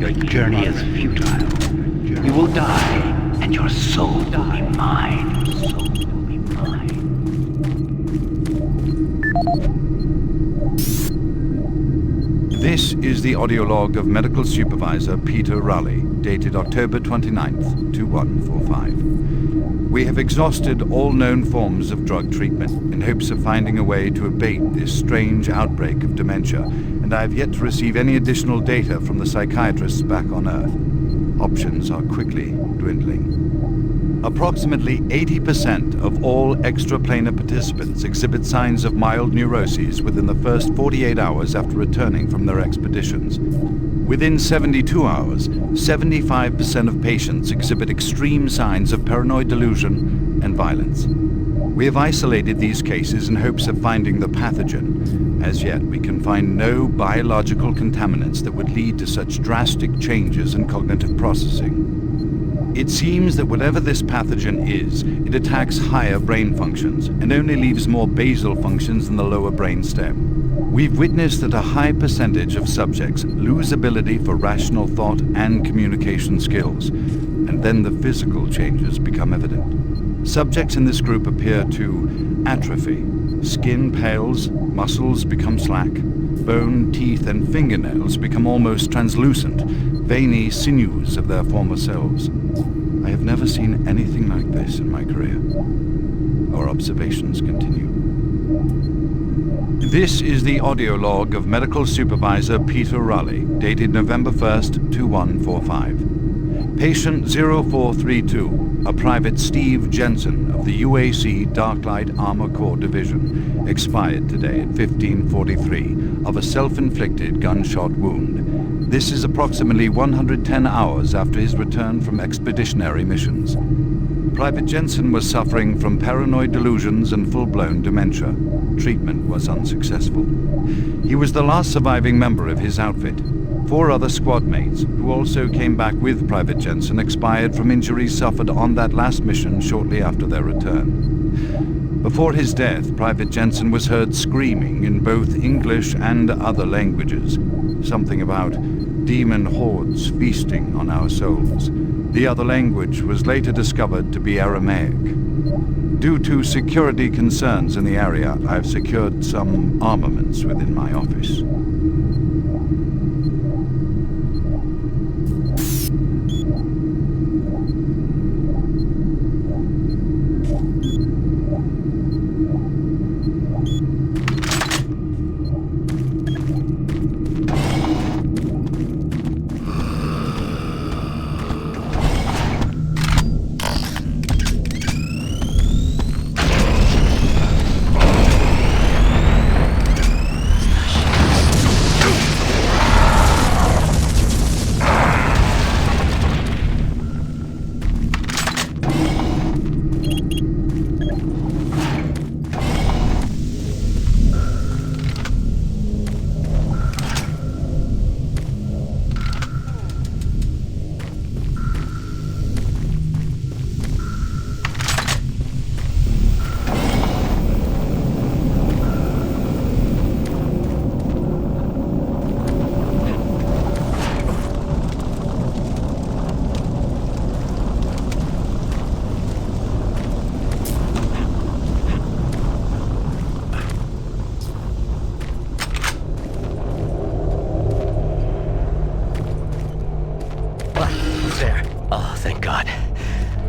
Your journey is futile. You will die, and your soul will be mine. This is the audio log of Medical Supervisor Peter Raleigh, dated October 29th, 2145. We have exhausted all known forms of drug treatment in hopes of finding a way to abate this strange outbreak of dementia, and I have yet to receive any additional data from the psychiatrists back on Earth. Options are quickly dwindling. Approximately 80% of all extraplanar participants exhibit signs of mild neuroses within the first 48 hours after returning from their expeditions. Within 72 hours, 75% of patients exhibit extreme signs of paranoid delusion and violence. We have isolated these cases in hopes of finding the pathogen. As yet, we can find no biological contaminants that would lead to such drastic changes in cognitive processing. It seems that whatever this pathogen is, it attacks higher brain functions and only leaves more basal functions in the lower brain stem. We've witnessed that a high percentage of subjects lose ability for rational thought and communication skills, and then the physical changes become evident. Subjects in this group appear to atrophy. Skin pales, muscles become slack, bone, teeth, and fingernails become almost translucent, veiny sinews of their former selves. I have never seen anything like this in my career. Our observations continue. This is the audio log of Medical Supervisor Peter Raleigh, dated November 1st, 2145. Patient 0432, a Private Steve Jensen of the UAC Darklight Armor Corps Division, expired today at 15:43 of a self-inflicted gunshot wound. This is approximately 110 hours after his return from expeditionary missions. Private Jensen was suffering from paranoid delusions and full-blown dementia. Treatment was unsuccessful. He was the last surviving member of his outfit. 4 other squad mates, who also came back with Private Jensen, expired from injuries suffered on that last mission shortly after their return. Before his death, Private Jensen was heard screaming in both English and other languages, something about demon hordes feasting on our souls. The other language was later discovered to be Aramaic. Due to security concerns in the area, I've secured some armaments within my office.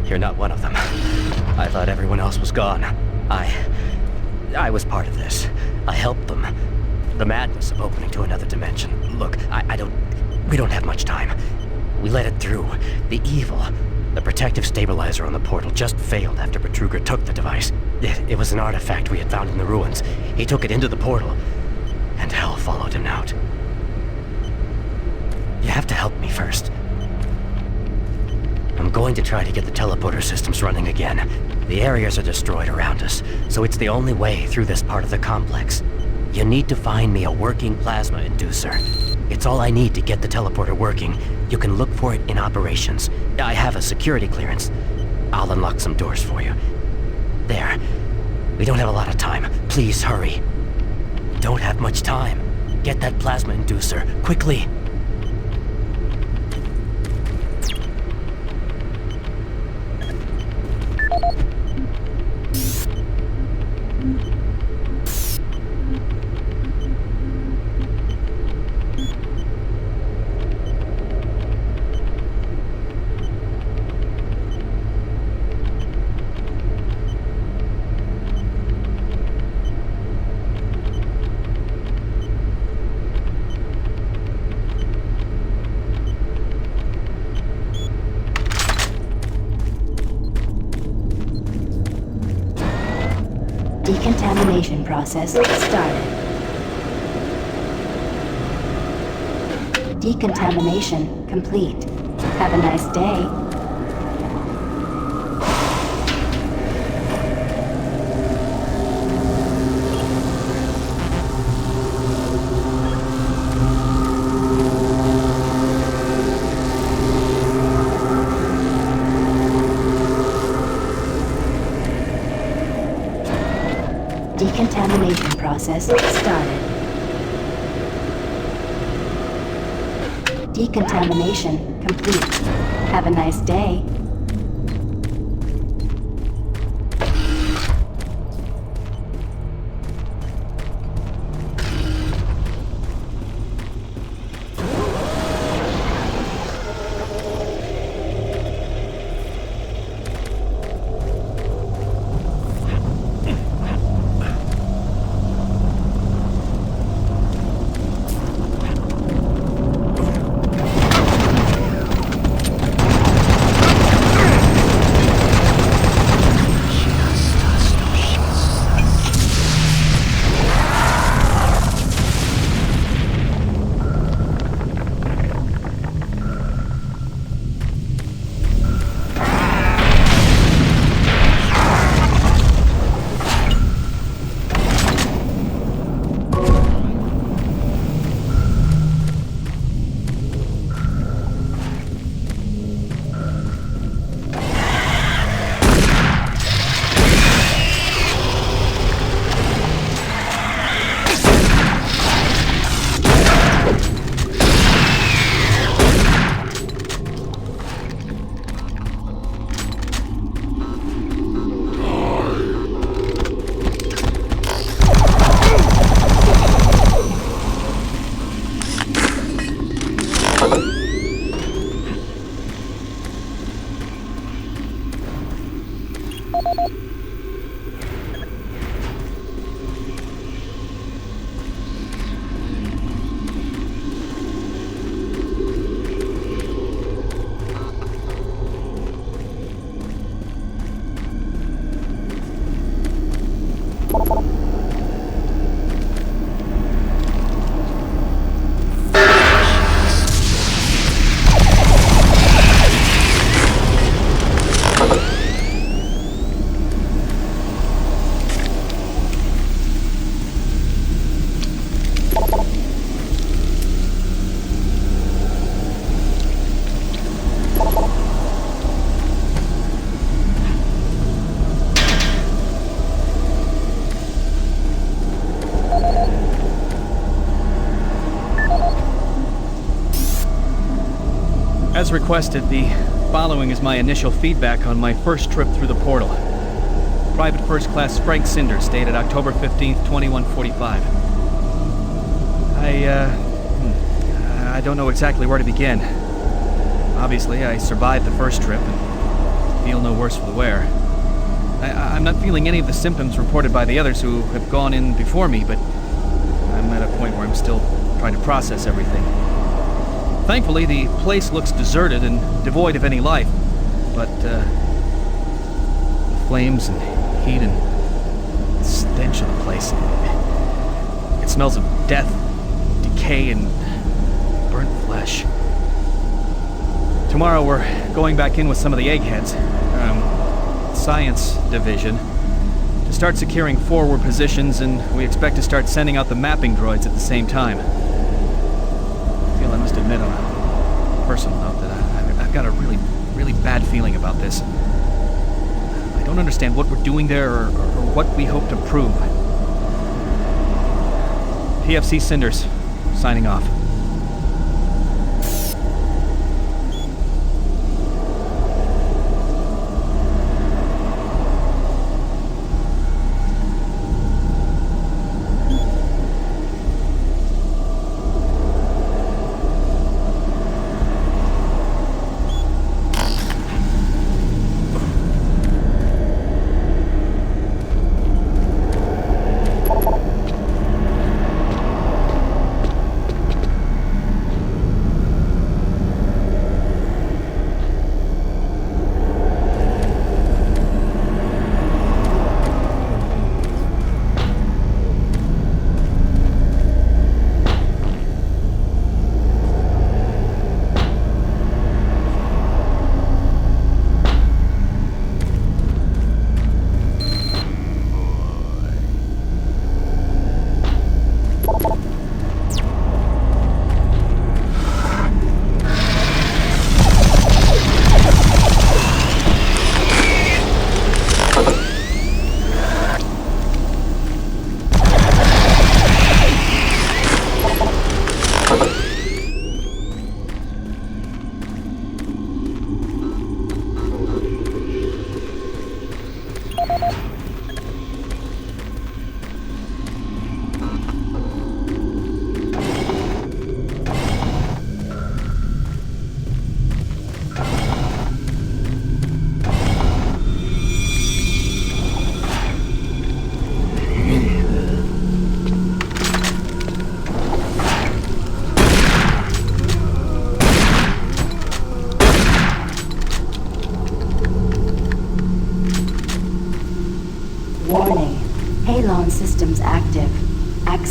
You're not one of them. I thought everyone else was gone. I was part of this. I helped them. The madness of opening to another dimension. Look, we don't have much time. We let it through. The evil, the protective stabilizer on the portal just failed after Betruger took the device. It was an artifact we had found in the ruins. He took it into the portal, and hell followed him out. You have to help me first. I'm going to try to get the teleporter systems running again. The areas are destroyed around us, so it's the only way through this part of the complex. You need to find me a working plasma inducer. It's all I need to get the teleporter working. You can look for it in operations. I have a security clearance. I'll unlock some doors for you. There. We don't have a lot of time. Please hurry. Don't have much time. Get that plasma inducer, quickly. Decontamination process started. Decontamination complete. Have a nice day. Decontamination process started. Decontamination complete. Have a nice day. As requested, the following is my initial feedback on my first trip through the portal. Private First Class Frank Cinders, dated October 15th, 2145. I don't know exactly where to begin. Obviously, I survived the first trip and feel no worse for the wear. I'm not feeling any of the symptoms reported by the others who have gone in before me, but I'm at a point where I'm still trying to process everything. Thankfully, the place looks deserted and devoid of any life, but the flames and heat and the stench of the place, it smells of death, decay, and burnt flesh. Tomorrow we're going back in with some of the eggheads, science division, to start securing forward positions, and we expect to start sending out the mapping droids at the same time. I must admit on a personal note that I've got a really bad feeling about this. I don't understand what we're doing there or what we hope to prove. PFC Cinders, signing off.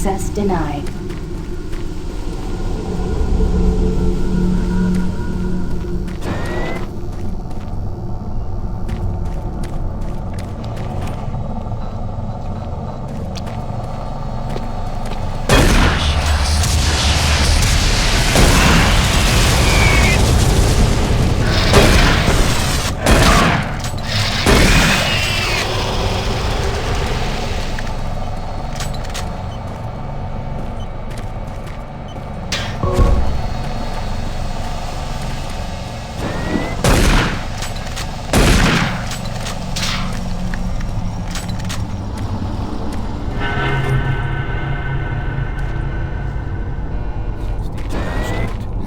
Access denied.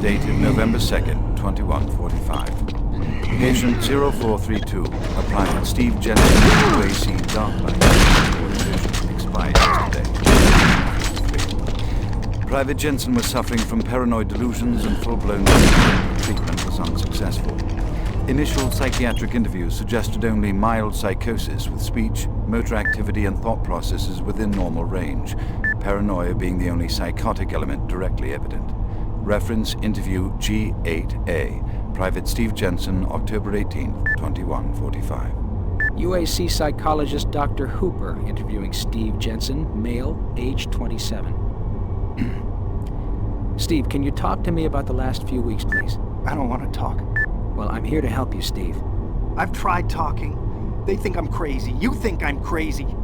Dated November 2nd, 2145. Patient 0432, a Private Steve Jensen, UAC Dark Light. Expired yesterday. Private Jensen was suffering from paranoid delusions and full-blown treatment was unsuccessful. Initial psychiatric interviews suggested only mild psychosis with speech, motor activity and thought processes within normal range, paranoia being the only psychotic element directly evident. Reference interview G8A, Private Steve Jensen, October 18, 2145. UAC psychologist Dr. Hooper interviewing Steve Jensen, male, age 27. Steve, can you talk to me about the last few weeks, please? I don't want to talk. Well, I'm here to help you, Steve. I've tried talking. They think I'm crazy. You think I'm crazy.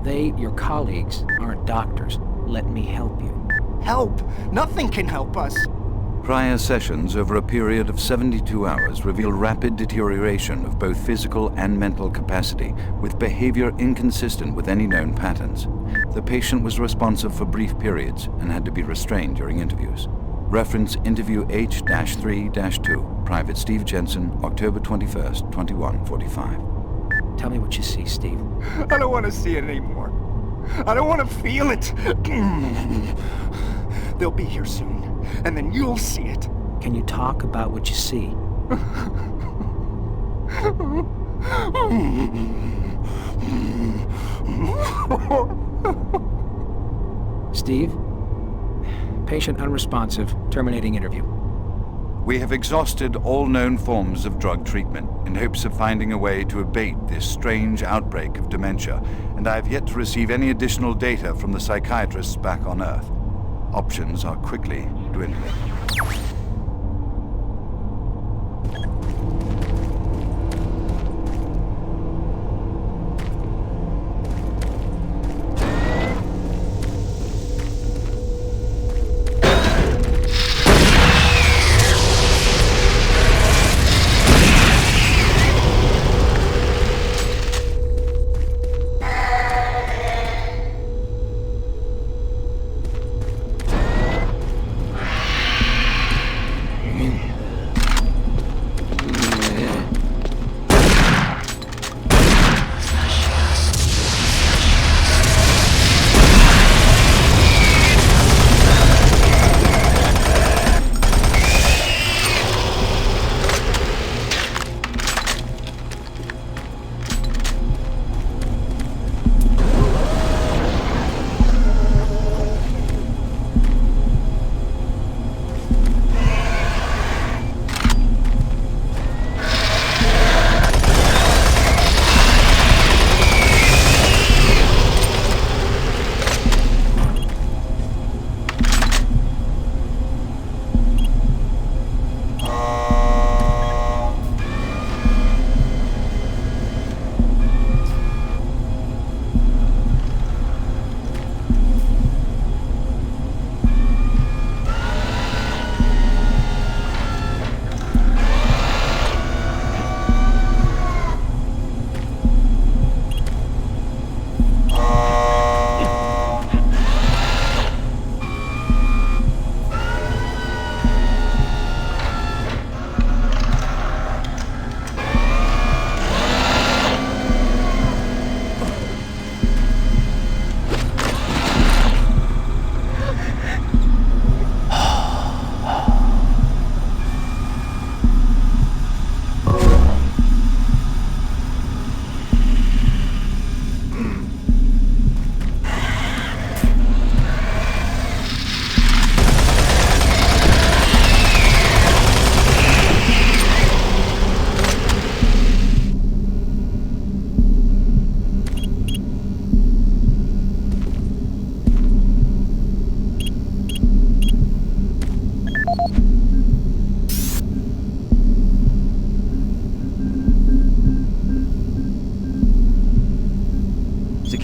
They, your colleagues, aren't doctors. Let me help you. Help! Nothing can help us. Prior sessions over a period of 72 hours reveal rapid deterioration of both physical and mental capacity, with behavior inconsistent with any known patterns. The patient was responsive for brief periods and had to be restrained during interviews. Reference interview H-3-2, Private Steve Jensen, October 21st, 2145. Tell me what you see, Steve. I don't want to see it anymore. I don't want to feel it. They'll be here soon, and then you'll see it. Can you talk about what you see? Steve? Patient unresponsive. Terminating interview. We have exhausted all known forms of drug treatment in hopes of finding a way to abate this strange outbreak of dementia, and I have yet to receive any additional data from the psychiatrists back on Earth. Options are quickly dwindling.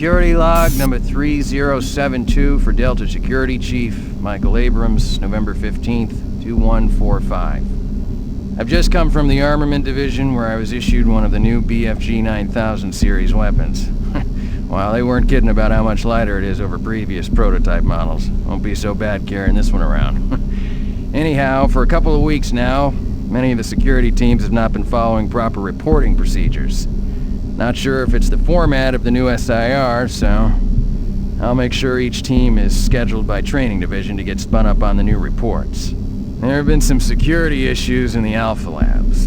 Security log number 3072 for Delta Security Chief Michael Abrams, November 15th, 2145. I've just come from the Armament Division where I was issued one of the new BFG 9000 series weapons. Well, they weren't kidding about how much lighter it is over previous prototype models. Won't be so bad carrying this one around. Anyhow, for a couple of weeks now, many of the security teams have not been following proper reporting procedures. Not sure if it's the format of the new SIR, so I'll make sure each team is scheduled by Training Division to get spun up on the new reports. There have been some security issues in the Alpha Labs.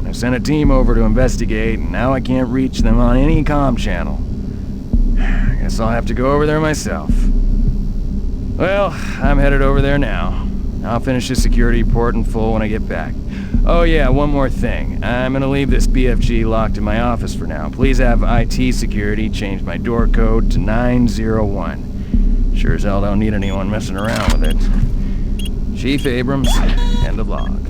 I've sent a team over to investigate, and now I can't reach them on any comm channel. Guess I'll have to go over there myself. Well, I'm headed over there now. I'll finish the security report in full when I get back. Oh yeah, one more thing. I'm gonna leave this BFG locked in my office for now. Please have IT security change my door code to 901. Sure as hell don't need anyone messing around with it. Chief Abrams, end of log.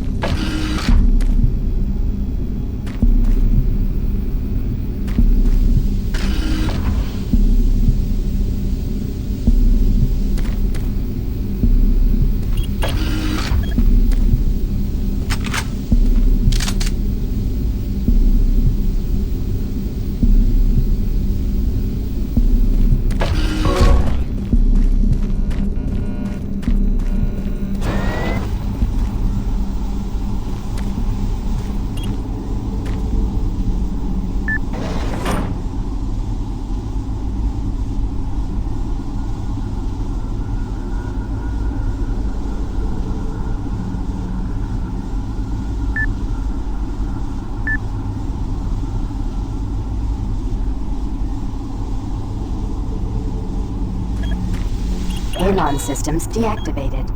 Alarm systems deactivated.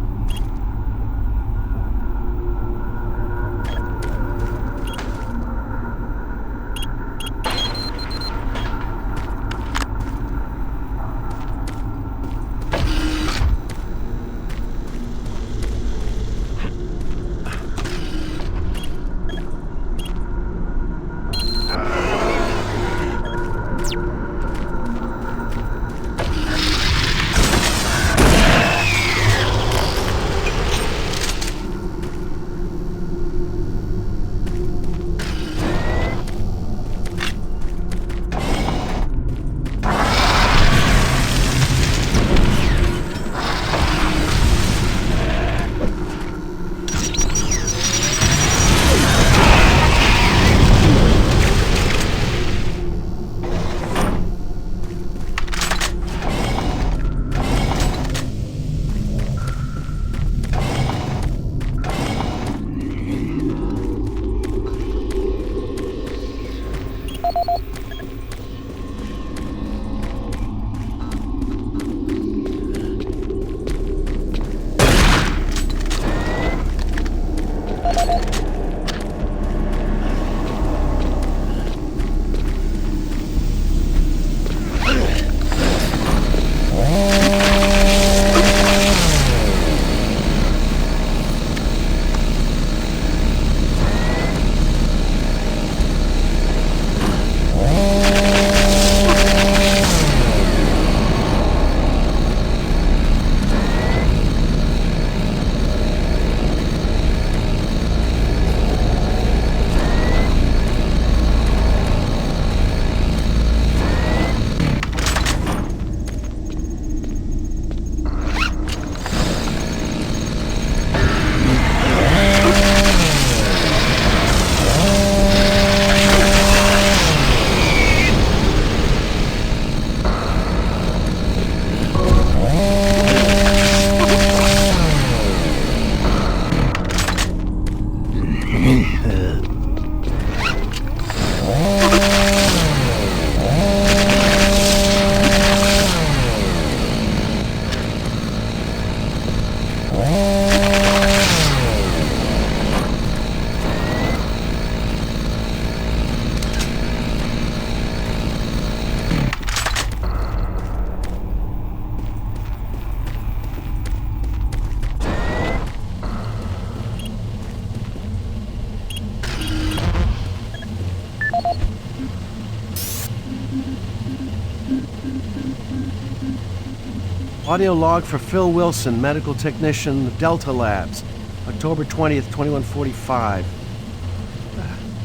Audio log for Phil Wilson, medical technician, Delta Labs, October 20th, 2145.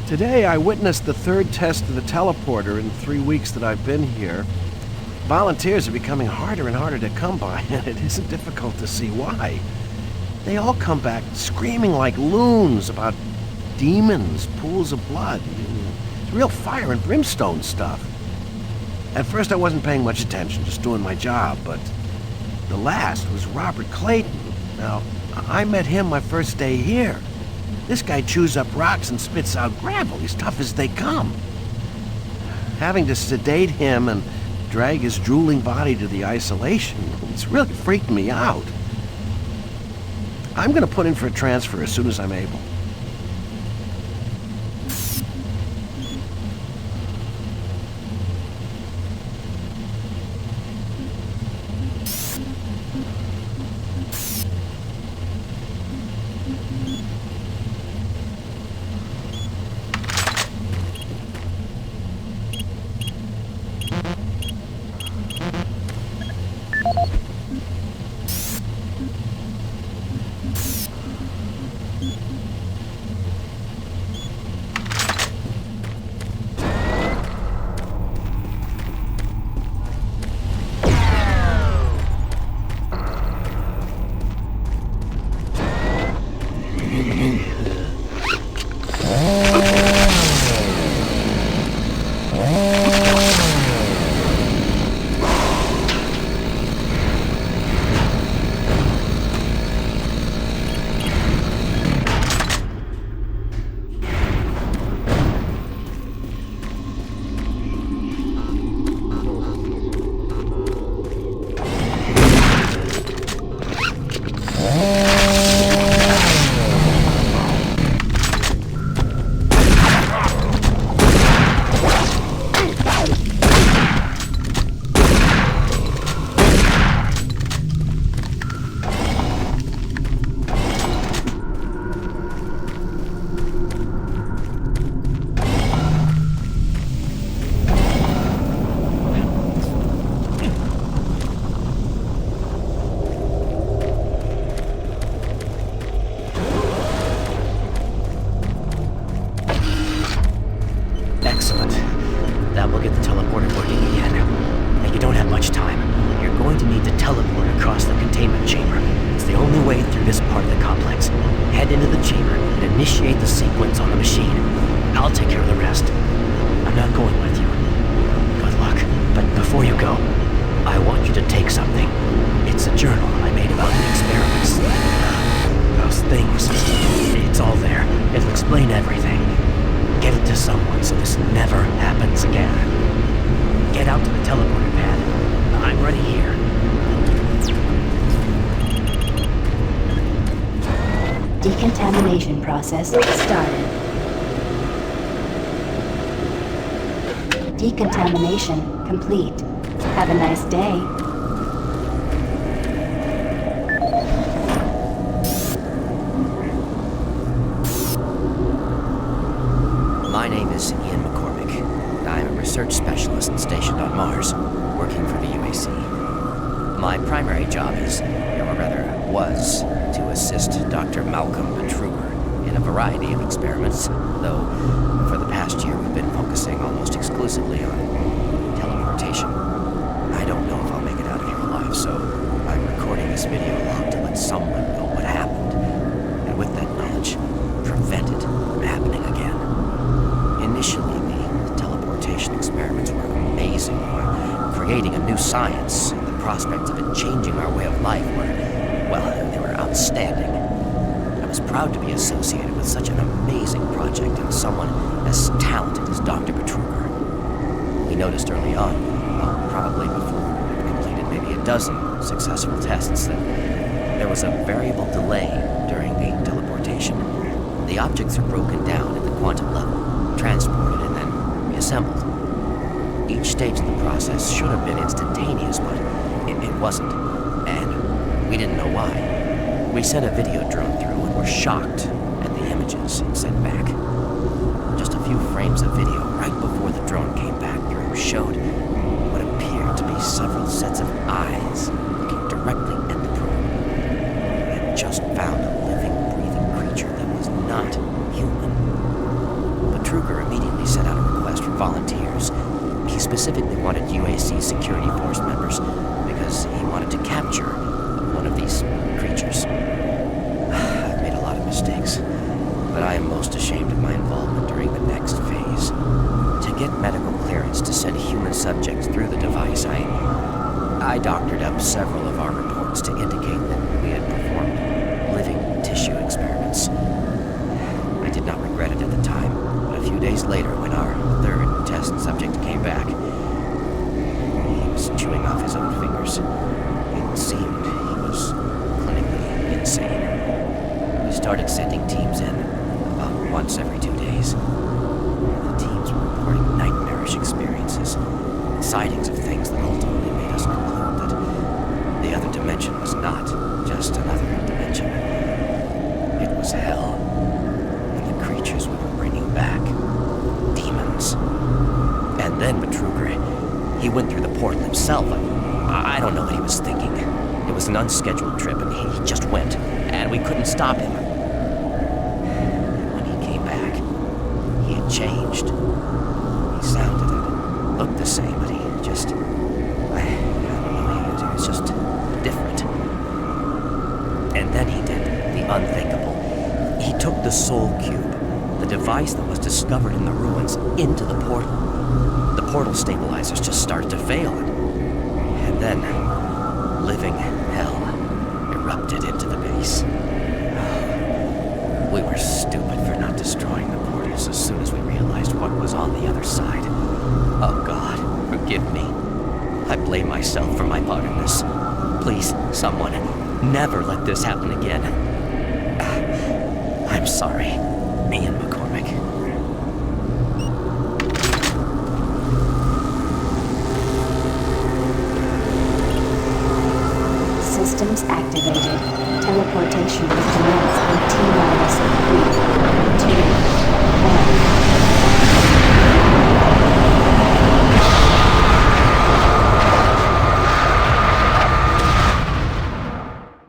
Today I witnessed the third test of the teleporter in 3 weeks that I've been here. Volunteers are becoming harder and harder to come by, and it isn't difficult to see why. They all come back screaming like loons about demons, pools of blood. It's real fire and brimstone stuff. At first I wasn't paying much attention, just doing my job, but the last was Robert Clayton. Now, I met him my first day here. This guy chews up rocks and spits out gravel. He's tough as they come. Having to sedate him and drag his drooling body to the isolation, it's really freaked me out. I'm gonna put in for a transfer as soon as I'm able. Decontamination process started. Decontamination complete. Have a nice day. My name is Ian McCormick. I'm a research specialist stationed on Mars, working for the UAC. My primary job is, or rather was, to assist Dr. Malcolm Betruger in a variety of experiments, though for the past year we've been focusing almost exclusively on teleportation. I don't know if I'll make it out of here alive, so I'm recording this video log to let someone know what happened, and with that knowledge, prevent it from happening again. Initially, the teleportation experiments were amazing. We're creating a new science, and the prospects of it changing our way of life were, well, they were outstanding. I was proud to be associated with such an amazing project and someone as talented as Dr. Betruger. We noticed early on, well, probably before we completed maybe a dozen successful tests, that there was a variable delay during the teleportation. The objects are broken down at the quantum level, transported, and then reassembled. Each stage of the process should have been instantaneous, but it wasn't, and we didn't know why. We sent a video drone through and were shocked at the images it sent back. Just a few frames of video right before the drone came back through showed what appeared to be several sets of eyes looking directly at the probe. We had just found a living, breathing creature that was not human. But Truger immediately sent out a request for volunteers. He specifically wanted UAC security force members because he wanted to capture one of these creatures. I've made a lot of mistakes, but I am most ashamed of my involvement during the next phase. To get medical clearance to send human subjects through the device, I doctored up several of our reports to indicate that we had performed living tissue experiments. I did not regret it at the time, but a few days later, when our third test subject came back, he was chewing off his own fingers. It seemed he was clinically insane. We started sending teams in about once every 2 days. The teams were reporting nightmarish experiences, sightings of things that ultimately made us conclude that the other dimension was not just another dimension. It was hell. And the creatures we were bringing back, demons. And then Betruger, he went through the portal himself. I don't know what he was thinking. It was an unscheduled trip, and he just went, and we couldn't stop him. And when he came back, he had changed. He sounded and looked the same, but he just... I don't know, he was just different. And then he did the unthinkable. He took the Soul Cube, the device that was discovered in the ruins, into the portal. The portal stabilizers just started to fail, and then living hell erupted into the base. We were stupid for not destroying the portals as soon as we realized what was on the other side. Oh God, forgive me. I blame myself for my part in this. Please, someone, never let this happen again. I'm sorry, Ian McCormick. Systems activated. Teleportation will commence in T